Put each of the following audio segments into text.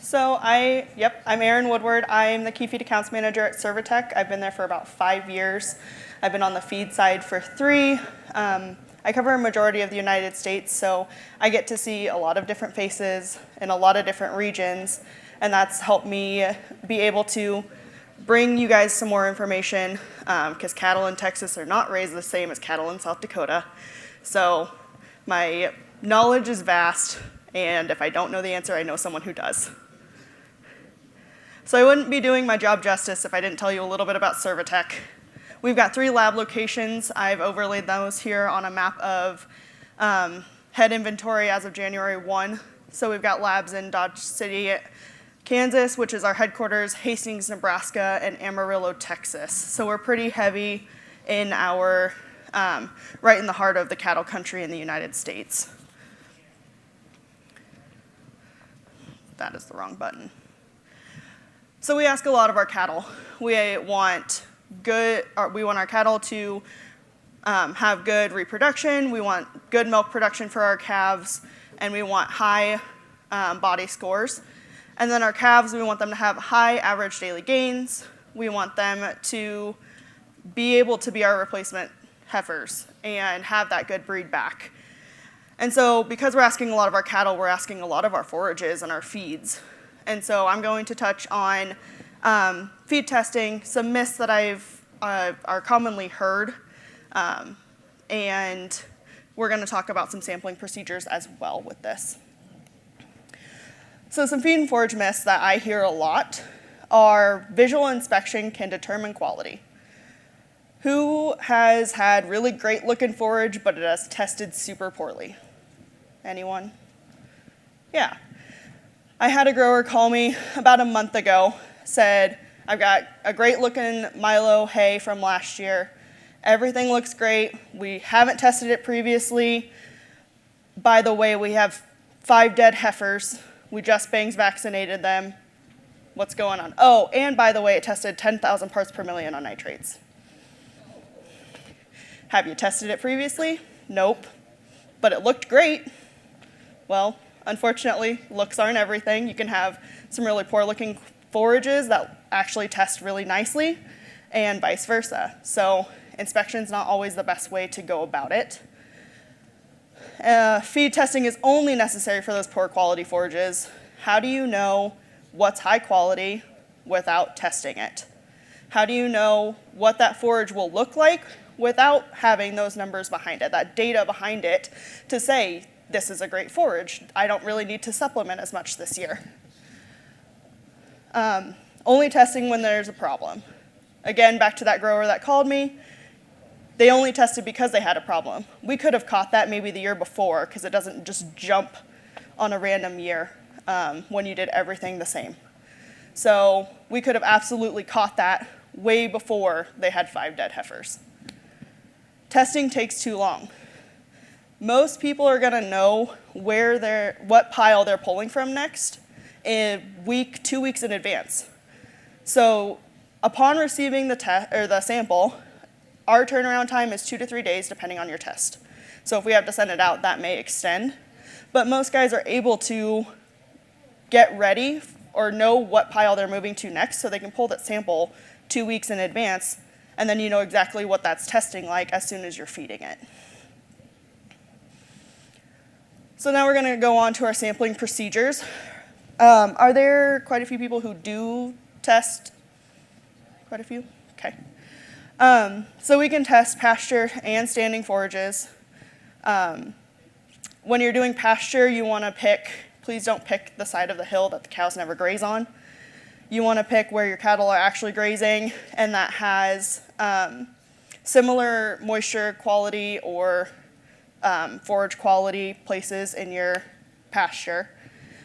I'm Erin Woodward. I'm the Key Feed Accounts Manager at ServiTech. I've been there for about 5 years. I've been on the feed side for 3. I cover a majority of the United States, so I get to see a lot of different faces in a lot of different regions, and that's helped me be able to bring you guys some more information, because cattle in Texas are not raised the same as cattle in South Dakota. So my knowledge is vast, and if I don't know the answer, I know someone who does. So I wouldn't be doing my job justice if I didn't tell you a little bit about ServiTech. We've got 3 lab locations. I've overlaid those here on a map of head inventory as of January 1. So we've got labs in Dodge City, Kansas, which is our headquarters, Hastings, Nebraska, and Amarillo, Texas. So we're pretty heavy in our, right in the heart of the cattle country in the United States. That is the wrong button. So we ask a lot of our cattle. We want our cattle to have good reproduction. We want good milk production for our calves, and we want high body scores. And then our calves, we want them to have high average daily gains. We want them to be able to be our replacement heifers and have that good breed back. And so because we're asking a lot of our cattle, we're asking a lot of our forages and our feeds. And so I'm going to touch on feed testing, some myths that are commonly heard, and we're going to talk about some sampling procedures as well with this. So some feed and forage myths that I hear a lot are visual inspection can determine quality. Who has had really great looking forage, but it has tested super poorly? Anyone? Yeah. I had a grower call me about a month ago, said, I've got a great looking Milo hay from last year. Everything looks great. We haven't tested it previously. By the way, we have 5 dead heifers. We just bangs vaccinated them. What's going on? Oh, and by the way, it tested 10,000 parts per million on nitrates. Have you tested it previously? Nope. But it looked great. Well, unfortunately, looks aren't everything. You can have some really poor looking forages that actually test really nicely, and vice versa. So inspection's not always the best way to go about it. Feed testing is only necessary for those poor quality forages. How do you know what's high quality without testing it? How do you know what that forage will look like without having those numbers behind it, that data behind it to say, this is a great forage. I don't really need to supplement as much this year. Only testing when there's a problem. Again, back to that grower that called me. They only tested because they had a problem. We could have caught that maybe the year before because it doesn't just jump on a random year when you did everything the same. So we could have absolutely caught that way before they had 5 dead heifers. Testing takes too long. Most people are going to know what pile they're pulling from next a week, 2 weeks in advance. So upon receiving the sample, our turnaround time is 2 to 3 days depending on your test. So if we have to send it out, that may extend. But most guys are able to get ready or know what pile they're moving to next so they can pull that sample 2 weeks in advance, and then you know exactly what that's testing like as soon as you're feeding it. So now we're going to go on to our sampling procedures. Are there quite a few people who do test? Quite a few? Okay. So we can test pasture and standing forages. When you're doing pasture, you want to please don't pick the side of the hill that the cows never graze on. You want to pick where your cattle are actually grazing and that has similar moisture quality or forage quality places in your pasture.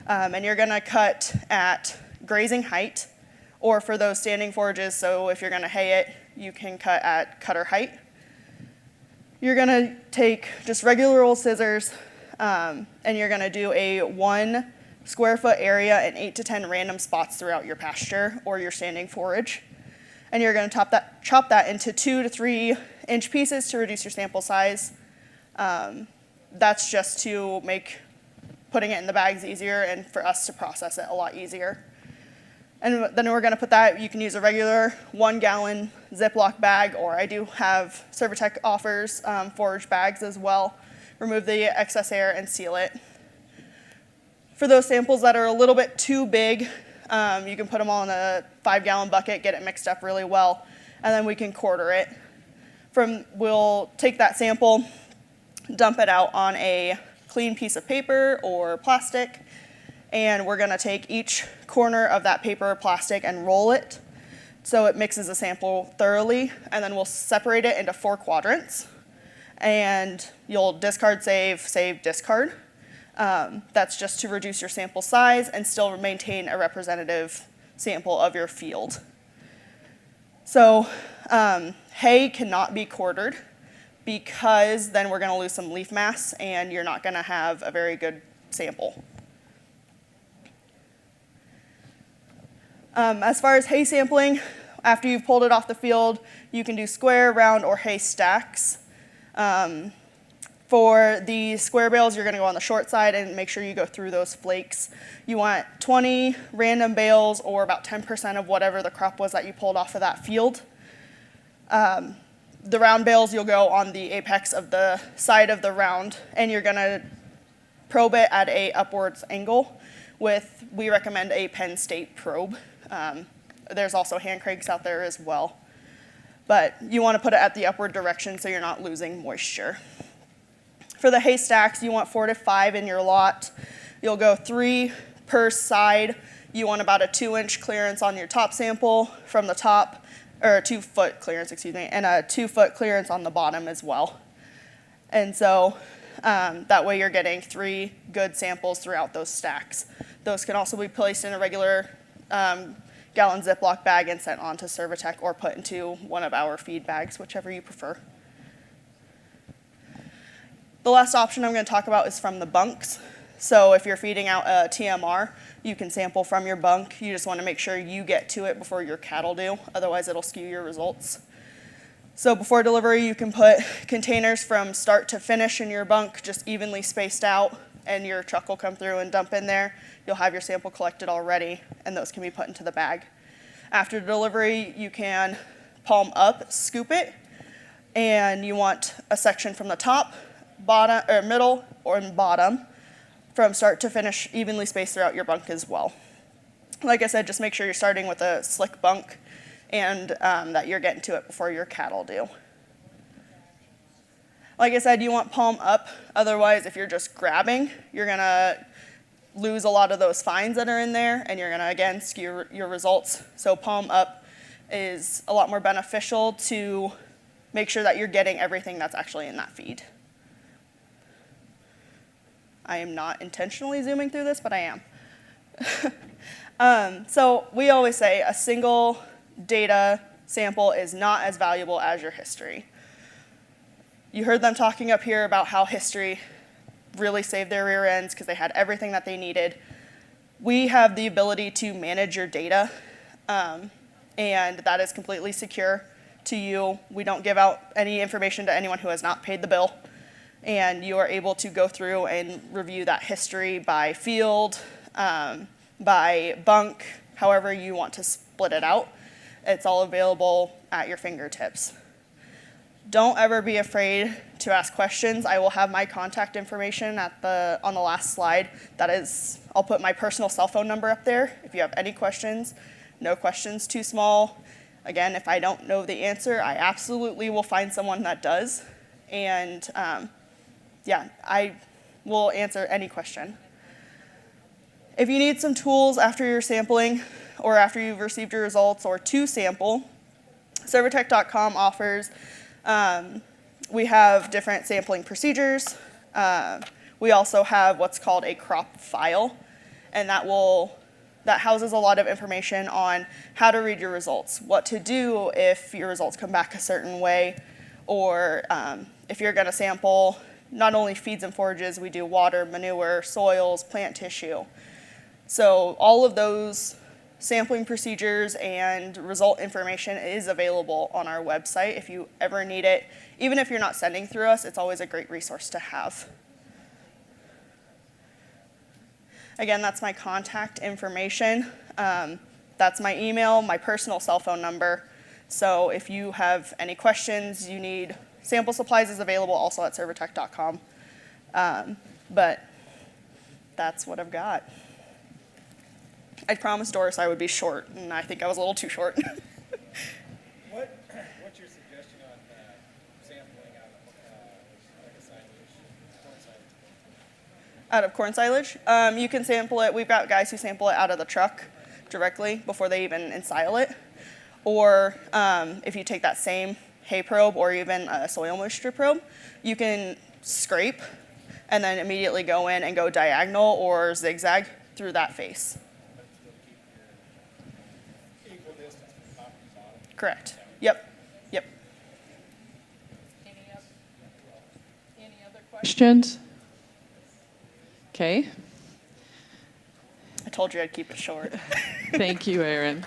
And you're going to cut at grazing height, or for those standing forages, so if you're going to hay it, you can cut at cutter height. You're going to take just regular old scissors, and you're going to do a 1 square foot area in 8 to 10 random spots throughout your pasture or your standing forage. And you're going to chop that into 2 to 3 inch pieces to reduce your sample size. That's just to make putting it in the bags easier and for us to process it a lot easier. And then we're going to put that, you can use a regular 1 gallon Ziploc bag, or I do have ServiTech offers Forage bags as well. Remove the excess air and seal it. For those samples that are a little bit too big, you can put them all in a 5 gallon bucket, get it mixed up really well, and then we can quarter it. We'll take that sample, dump it out on a clean piece of paper or plastic, and we're going to take each corner of that paper or plastic and roll it so it mixes the sample thoroughly, and then we'll separate it into 4 quadrants. And you'll discard, save, save, discard. That's just to reduce your sample size and still maintain a representative sample of your field. So hay cannot be quartered, because then we're going to lose some leaf mass and you're not going to have a very good sample. As far as hay sampling, after you've pulled it off the field, you can do square, round, or hay stacks. For the square bales, you're going to go on the short side and make sure you go through those flakes. You want 20 random bales, or about 10% of whatever the crop was that you pulled off of that field. The round bales, you'll go on the apex of the side of the round, and you're going to probe it at a upwards angle with, we recommend a Penn State probe. There's also hand cranks out there as well. But you want to put it at the upward direction so you're not losing moisture. For the hay stacks, you want 4 to 5 in your lot. You'll go 3 per side. You want about a 2-inch clearance on your top sample from the top, or a 2-foot clearance, excuse me, and a 2-foot clearance on the bottom as well. And so that way you're getting 3 good samples throughout those stacks. Those can also be placed in a regular gallon Ziploc bag and sent on to ServiTech, or put into one of our feed bags, whichever you prefer. The last option I'm going to talk about is from the bunks. So if you're feeding out a TMR, you can sample from your bunk. You just want to make sure you get to it before your cattle do, otherwise it'll skew your results. So before delivery, you can put containers from start to finish in your bunk, just evenly spaced out, and your truck will come through and dump in there. You'll have your sample collected already, and those can be put into the bag. After delivery, you can palm up, scoop it, and you want a section from the top, bottom, or middle, or bottom, from start to finish, evenly spaced throughout your bunk as well. Like I said, just make sure you're starting with a slick bunk, and that you're getting to it before your cattle do. Like I said, you want palm up. Otherwise, if you're just grabbing, you're going to lose a lot of those fines that are in there, and you're going to, again, skew your results. So palm up is a lot more beneficial to make sure that you're getting everything that's actually in that feed. I am not intentionally zooming through this, but I am. So we always say a single data sample is not as valuable as your history. You heard them talking up here about how history really saved their rear ends because they had everything that they needed. We have the ability to manage your data, and that is completely secure to you. We don't give out any information to anyone who has not paid the bill. And you are able to go through and review that history by field, by bunk, however you want to split it out. It's all available at your fingertips. Don't ever be afraid to ask questions. I will have my contact information on the last slide. That is, I'll put my personal cell phone number up there. If you have any questions, no questions too small. Again, if I don't know the answer, I absolutely will find someone that does. And yeah, I will answer any question. If you need some tools after your sampling, or after you've received your results, or to sample, ServiTech.com offers, we have different sampling procedures. We also have what's called a crop file, and that houses a lot of information on how to read your results, what to do if your results come back a certain way, or if you're going to sample not only feeds and forages, we do water, manure, soils, plant tissue. So all of those sampling procedures and result information is available on our website if you ever need it. Even if you're not sending through us, it's always a great resource to have. Again, that's my contact information. That's my email, my personal cell phone number. So if you have any questions, you need sample supplies is available also at servitech.com. But that's what I've got. I promised Doris I would be short, and I think I was a little too short. What's your suggestion on sampling out of like a silage, corn silage? Out of corn silage, you can sample it. We've got guys who sample it out of the truck directly before they even ensile it. Or if you take that same hay probe or even a soil moisture probe, you can scrape and then immediately go in and go diagonal or zigzag through that face. But still keep your equal distance from top to bottom. Correct. Yep. Yep. Any other questions? Okay. I told you I'd keep it short. Thank you, Erin.